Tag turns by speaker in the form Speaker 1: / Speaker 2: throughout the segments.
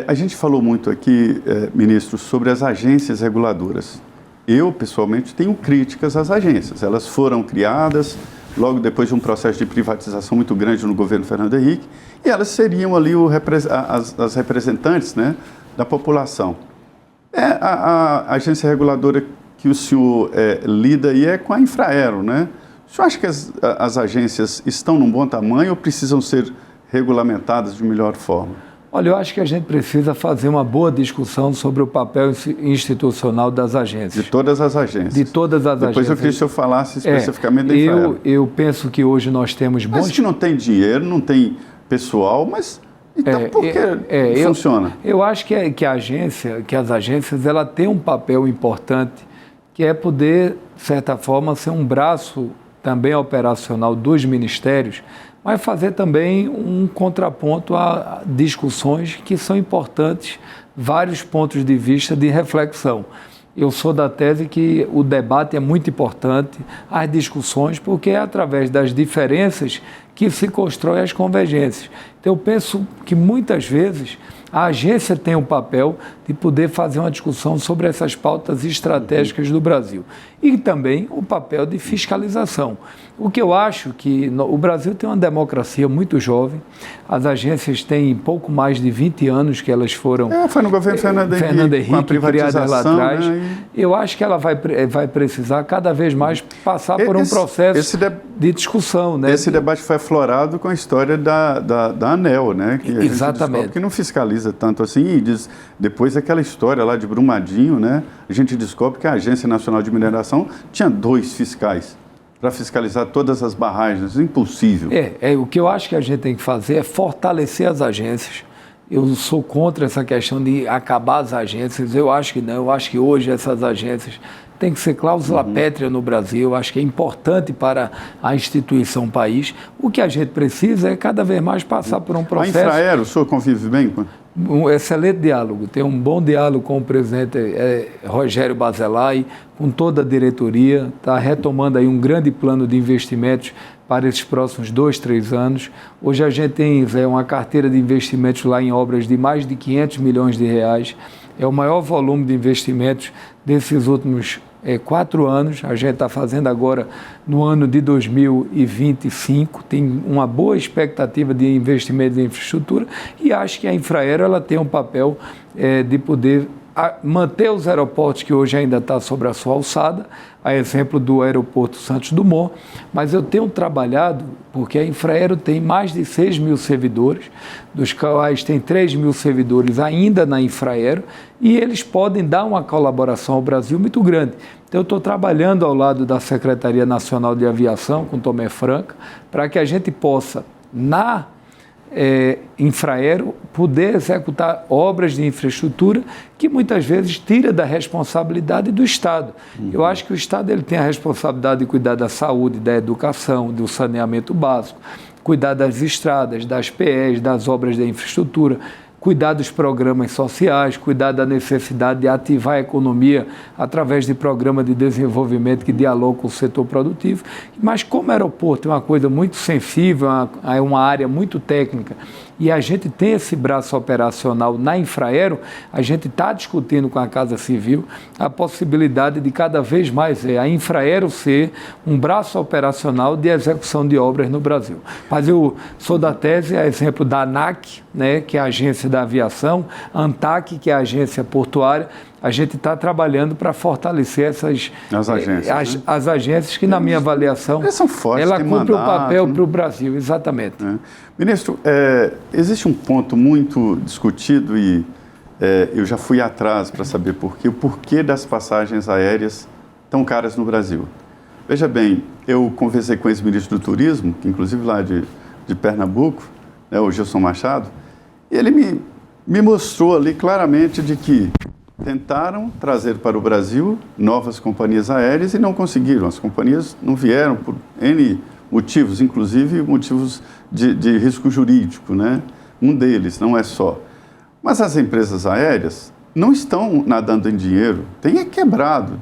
Speaker 1: A gente falou muito aqui, ministro, sobre as agências reguladoras. Eu, pessoalmente, tenho críticas às agências. Elas foram criadas logo depois de um processo de privatização muito grande no governo Fernando Henrique, e elas seriam ali as representantes, né, da população. A agência reguladora que o senhor lida aí é com a Infraero, né? O senhor acha que as agências estão num bom tamanho ou precisam ser regulamentadas de melhor forma?
Speaker 2: Olha, eu acho que a gente precisa fazer uma boa discussão sobre o papel institucional das agências.
Speaker 1: De todas as agências.
Speaker 2: De todas as agências.
Speaker 1: Depois eu queria que o senhor falasse especificamente da Infraero.
Speaker 2: Eu penso que hoje nós temos bons...
Speaker 1: Mas a gente não tem dinheiro, não tem pessoal, mas então por que funciona?
Speaker 2: Eu acho que as agências ela tem um papel importante, que é poder, de certa forma, ser um braço também operacional dos ministérios, mas fazer também um contraponto a discussões que são importantes, vários pontos de vista de reflexão. Eu sou da tese que o debate é muito importante, as discussões, porque é através das diferenças que se constrói as convergências. Então, eu penso que muitas vezes a agência tem o papel de poder fazer uma discussão sobre essas pautas estratégicas do Brasil. E também o papel de fiscalização. O que eu acho que o Brasil tem uma democracia muito jovem, as agências têm pouco mais de 20 anos que elas foram...
Speaker 1: Foi no governo Fernando Henrique, com a privatização,
Speaker 2: lá atrás.
Speaker 1: Né?
Speaker 2: Eu acho que ela vai precisar cada vez mais passar por um processo de discussão. Né?
Speaker 1: Esse debate foi aflorado com a história da ANEEL, né? Que
Speaker 2: Exatamente.
Speaker 1: Que não fiscaliza tanto assim, e depois daquela história lá de Brumadinho, né? A gente descobre que a Agência Nacional de Mineração tinha 2 fiscais para fiscalizar todas as barragens, impossível.
Speaker 2: O que eu acho que a gente tem que fazer é fortalecer as agências. Eu sou contra essa questão de acabar as agências, eu acho que não, eu acho que hoje essas agências têm que ser cláusula pétrea no Brasil, eu acho que é importante para a instituição país. O que a gente precisa é cada vez mais passar por um processo...
Speaker 1: A Infraero, o senhor convive bem com...
Speaker 2: Um excelente diálogo, tem um bom diálogo com o presidente Rogério Bazelay, com toda a diretoria, está retomando aí um grande plano de investimentos para esses próximos 2, 3 anos. Hoje a gente tem uma carteira de investimentos lá em obras de mais de 500 milhões de reais, é o maior volume de investimentos desses últimos 4 anos, a gente está fazendo agora no ano de 2025, tem uma boa expectativa de investimento em infraestrutura e acho que a Infraero ela tem um papel de poder manter os aeroportos que hoje ainda está sobre a sua alçada, a exemplo do aeroporto Santos Dumont, mas eu tenho trabalhado, porque a Infraero tem mais de 6 mil servidores, dos quais tem 3 mil servidores ainda na Infraero, e eles podem dar uma colaboração ao Brasil muito grande. Então, eu estou trabalhando ao lado da Secretaria Nacional de Aviação, com Tomé Franca, para que a gente possa, na Infraero, poder executar obras de infraestrutura que muitas vezes tira da responsabilidade do Estado. Eu acho que o Estado ele tem a responsabilidade de cuidar da saúde, da educação, do saneamento básico, cuidar das estradas, das PEs, das obras de infraestrutura, cuidar dos programas sociais, cuidar da necessidade de ativar a economia através de programas de desenvolvimento que dialogam com o setor produtivo. Mas como o aeroporto é uma coisa muito sensível, é uma área muito técnica, e a gente tem esse braço operacional na Infraero, a gente está discutindo com a Casa Civil a possibilidade de cada vez mais a Infraero ser um braço operacional de execução de obras no Brasil. Mas eu sou da tese, a exemplo da ANAC, né, que é a agência da aviação, a ANTAC, que é a agência portuária, a gente está trabalhando para fortalecer as agências que, na minha avaliação, ela cumpre o papel para o Brasil, exatamente.
Speaker 1: Ministro, existe um ponto muito discutido e eu já fui atrás para saber o porquê das passagens aéreas tão caras no Brasil. Veja bem, eu conversei com o ex-ministro do Turismo, que inclusive lá de Pernambuco, né, o Gilson Machado, e ele me mostrou ali claramente de que tentaram trazer para o Brasil novas companhias aéreas e não conseguiram. As companhias não vieram por N motivos, inclusive motivos de risco jurídico, né? Um deles, não é só. Mas as empresas aéreas não estão nadando em dinheiro, tem quebrado.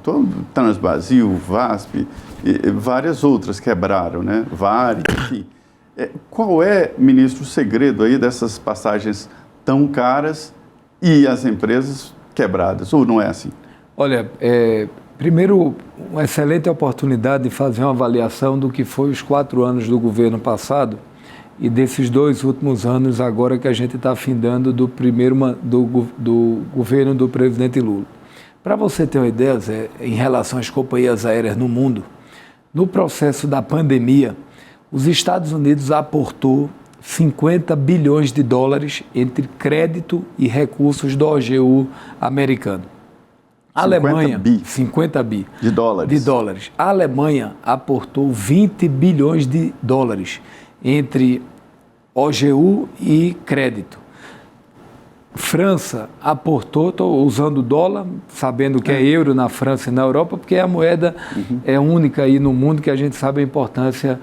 Speaker 1: Transbrasil, VASP, e várias outras quebraram, né? Varig, enfim. Qual é, ministro, o segredo aí dessas passagens tão caras e as empresas quebradas, ou não é assim?
Speaker 2: Olha, primeiro, uma excelente oportunidade de fazer uma avaliação do que foi os 4 anos do governo passado e desses 2 últimos anos agora que a gente está findando do governo do presidente Lula. Para você ter uma ideia, Zé, em relação às companhias aéreas no mundo, no processo da pandemia, os Estados Unidos aportou 50 bilhões de dólares entre crédito e recursos do OGU americano. A Alemanha, 50 bi
Speaker 1: de dólares.
Speaker 2: A Alemanha aportou 20 bilhões de dólares entre OGU e crédito. França aportou, estou usando dólar, sabendo que é euro na França e na Europa, porque a moeda é única aí no mundo que a gente sabe a importância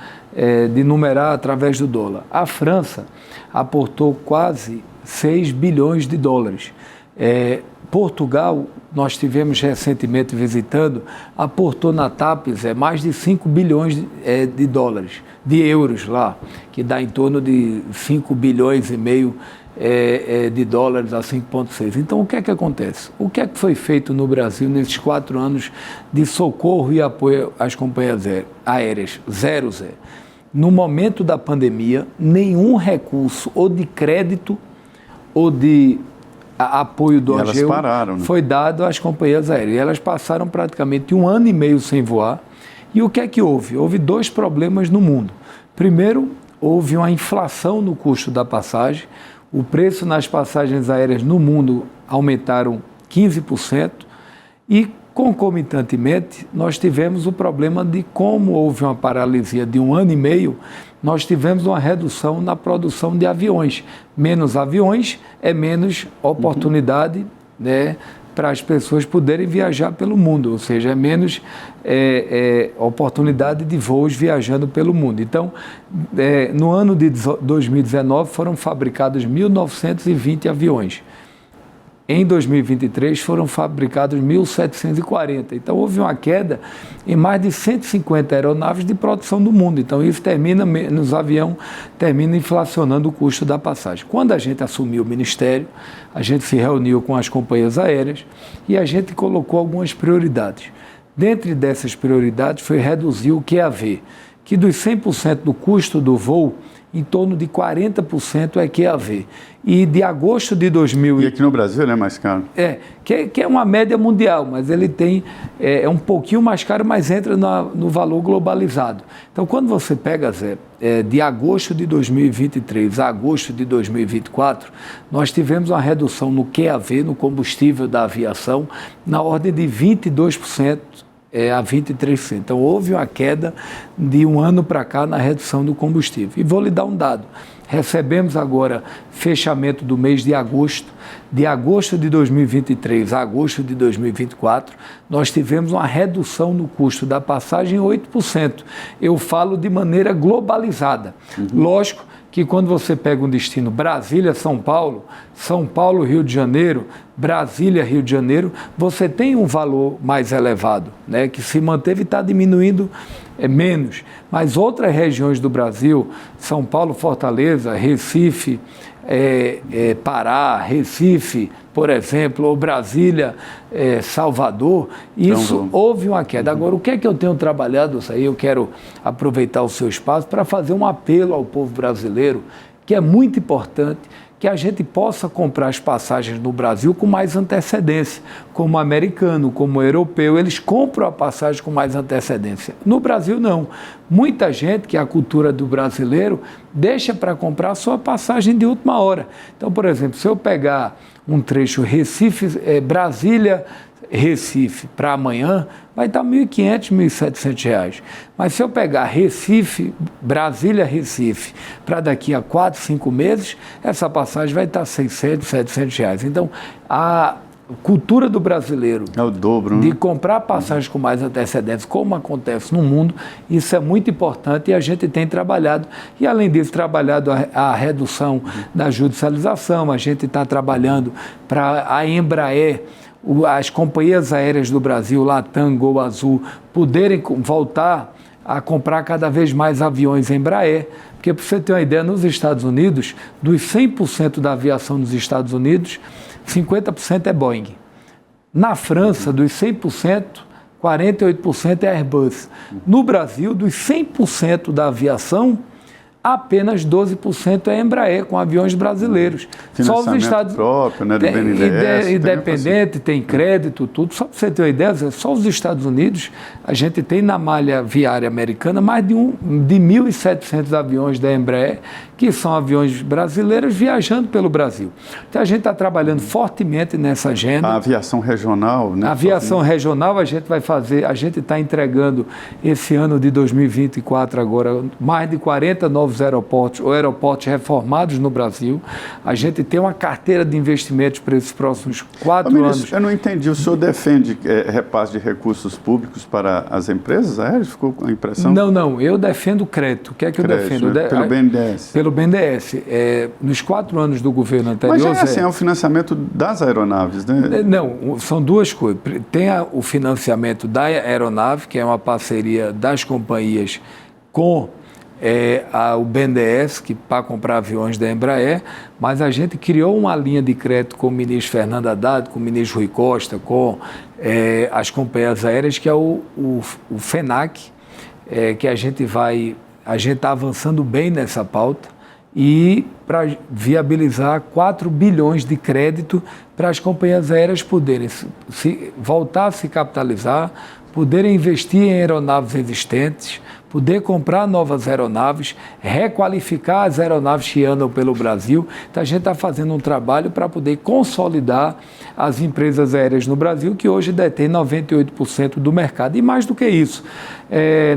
Speaker 2: de numerar através do dólar. A França aportou quase 6 bilhões de dólares. Portugal, nós tivemos recentemente visitando, aportou na TAPES mais de 5 bilhões de dólares, de euros lá, que dá em torno de 5 bilhões e meio de dólares a 5,6. Então, o que é que acontece? O que é que foi feito no Brasil nesses 4 anos de socorro e apoio às companhias aéreas? Zero. No momento da pandemia, nenhum recurso ou de crédito ou de apoio do OGU foi dado às companhias aéreas. Elas passaram praticamente 1 ano e meio sem voar. E o que é que houve? Houve 2 problemas no mundo. Primeiro, houve uma inflação no custo da passagem. O preço nas passagens aéreas no mundo aumentaram 15% e, concomitantemente, nós tivemos o problema de como houve uma paralisia de 1 ano e meio, nós tivemos uma redução na produção de aviões. Menos aviões é menos oportunidade, né, para as pessoas poderem viajar pelo mundo, ou seja, é menos oportunidade de voos viajando pelo mundo. Então, no ano de 2019 foram fabricados 1.920 aviões. Em 2023 foram fabricados 1.740. Então, houve uma queda em mais de 150 aeronaves de produção do mundo. Então, isso termina inflacionando o custo da passagem. Quando a gente assumiu o Ministério, a gente se reuniu com as companhias aéreas e a gente colocou algumas prioridades. Dentre dessas prioridades foi reduzir o QAV, que dos 100% do custo do voo, em torno de 40% é QAV. E de agosto de 2000...
Speaker 1: E aqui no Brasil ele é mais caro?
Speaker 2: Que é uma média mundial, mas ele tem um pouquinho mais caro, mas entra no valor globalizado. Então, quando você pega, Zé, de agosto de 2023 a agosto de 2024, nós tivemos uma redução no QAV, no combustível da aviação, na ordem de 22%. A 23%. Então, houve uma queda de 1 ano para cá na redução do combustível. E vou lhe dar um dado. Recebemos agora fechamento do mês de agosto de 2023 a agosto de 2024, nós tivemos uma redução no custo da passagem em 8%. Eu falo de maneira globalizada. Lógico que quando você pega um destino Brasília-São Paulo, São Paulo-Rio de Janeiro, Brasília-Rio de Janeiro, você tem um valor mais elevado, né, que se manteve e está diminuindo menos. Mas outras regiões do Brasil, São Paulo, Fortaleza, Recife, Pará, Recife, por exemplo, ou Brasília, Salvador, isso houve uma queda. Agora, o que é que eu tenho trabalhado? Isso aí eu quero aproveitar o seu espaço para fazer um apelo ao povo brasileiro, que é muito importante, que a gente possa comprar as passagens no Brasil com mais antecedência, como americano, como europeu, eles compram a passagem com mais antecedência. No Brasil, não. Muita gente, que é a cultura do brasileiro, deixa para comprar a sua passagem de última hora. Então, por exemplo, se eu pegar um trecho Brasília, Recife para amanhã, vai estar R$ 1.500, R$ 1.700. Mas se eu pegar Recife, Brasília, Recife, para daqui a 4, 5 meses, essa passagem vai estar R$ 600, R$ 700. Então, a cultura do brasileiro
Speaker 1: é o dobro,
Speaker 2: de comprar passagens com mais antecedência, como acontece no mundo, isso é muito importante e a gente tem trabalhado. E, além disso, trabalhado a redução da judicialização, a gente está trabalhando para a Embraer, as companhias aéreas do Brasil, Latam, Gol Azul, poderem voltar a comprar cada vez mais aviões Embraer, porque, para você ter uma ideia, nos Estados Unidos, dos 100% da aviação dos Estados Unidos, 50% é Boeing. Na França, dos 100%, 48% é Airbus. No Brasil, dos 100% da aviação, apenas 12% é Embraer, com aviões brasileiros.
Speaker 1: Só os Estados próprio, né, do BNDES,
Speaker 2: independente, tem crédito, tudo. Só para você ter uma ideia, só os Estados Unidos, a gente tem na malha viária americana mais de 1.700 aviões da Embraer, que são aviões brasileiros viajando pelo Brasil. Então a gente está trabalhando fortemente nessa agenda.
Speaker 1: A aviação regional, né?
Speaker 2: A aviação regional a gente vai fazer, a gente está entregando esse ano de 2024 agora mais de 40 novos aeroportos ou aeroportos reformados no Brasil. A gente tem uma carteira de investimentos para esses próximos 4 anos.
Speaker 1: Eu não entendi, o senhor defende repasse de recursos públicos para as empresas aéreas? Ficou com a impressão?
Speaker 2: Não, eu defendo crédito. O que é que
Speaker 1: crédito,
Speaker 2: eu defendo?
Speaker 1: Né? Pelo BNDES.
Speaker 2: Pelo BNDES. Nos 4 anos do governo anterior...
Speaker 1: Mas assim, é o financiamento das aeronaves, né?
Speaker 2: Não, são duas coisas. Tem o financiamento da aeronave, que é uma parceria das companhias com o BNDES, que para comprar aviões da Embraer, mas a gente criou uma linha de crédito com o ministro Fernando Haddad, com o ministro Rui Costa, com as companhias aéreas, que é o FENAC, que a gente está avançando bem nessa pauta, e para viabilizar 4 bilhões de crédito para as companhias aéreas poderem voltar a se capitalizar, poderem investir em aeronaves existentes, poder comprar novas aeronaves, requalificar as aeronaves que andam pelo Brasil. Então a gente está fazendo um trabalho para poder consolidar as empresas aéreas no Brasil, que hoje detêm 98% do mercado. E mais do que isso,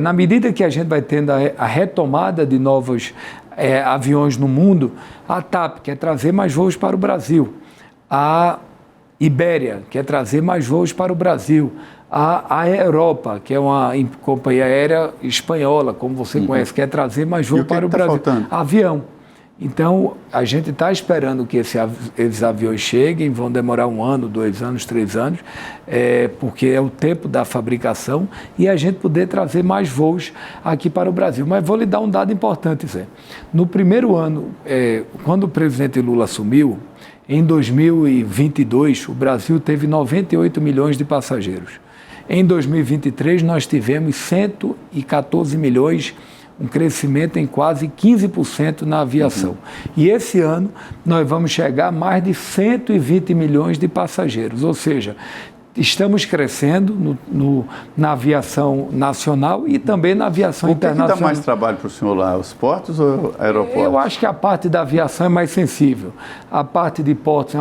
Speaker 2: na medida que a gente vai tendo a retomada de novos aviões no mundo, a TAP quer trazer mais voos para o Brasil, a Ibéria quer trazer mais voos para o Brasil, a Europa, que é uma companhia aérea espanhola, como você conhece, quer trazer mais voos para o Brasil.
Speaker 1: Faltando?
Speaker 2: Avião. Então, a gente está esperando que esses aviões cheguem, vão demorar 1 ano, 2 anos, 3 anos, porque é o tempo da fabricação, e a gente poder trazer mais voos aqui para o Brasil. Mas vou lhe dar um dado importante, Zé. No primeiro ano, quando o presidente Lula assumiu, em 2022, o Brasil teve 98 milhões de passageiros. Em 2023, nós tivemos 114 milhões, um crescimento em quase 15% na aviação. E esse ano nós vamos chegar a mais de 120 milhões de passageiros, ou seja, estamos crescendo na aviação nacional e também na aviação internacional.
Speaker 1: O que dá mais trabalho para o senhor lá, os portos ou aeroportos?
Speaker 2: Eu acho que a parte da aviação é mais sensível. A parte de portos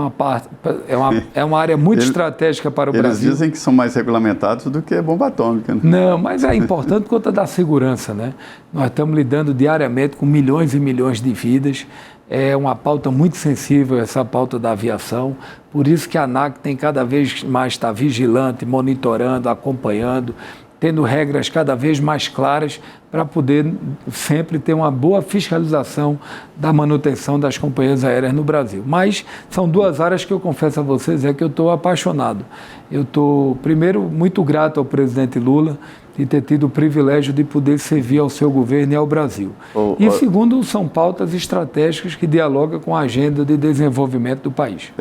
Speaker 2: é uma área muito estratégica para o Brasil.
Speaker 1: Eles dizem que são mais regulamentados do que a bomba atômica. Né?
Speaker 2: Não, mas é importante por conta da segurança, né? Nós estamos lidando diariamente com milhões e milhões de vidas. É uma pauta muito sensível, essa pauta da aviação. Por isso que a ANAC tem cada vez mais estar vigilante, monitorando, acompanhando, tendo regras cada vez mais claras para poder sempre ter uma boa fiscalização da manutenção das companhias aéreas no Brasil. Mas são 2 áreas que eu confesso a vocês que eu estou apaixonado. Eu estou, primeiro, muito grato ao presidente Lula de ter tido o privilégio de poder servir ao seu governo e ao Brasil. E segundo, são pautas estratégicas que dialogam com a agenda de desenvolvimento do país.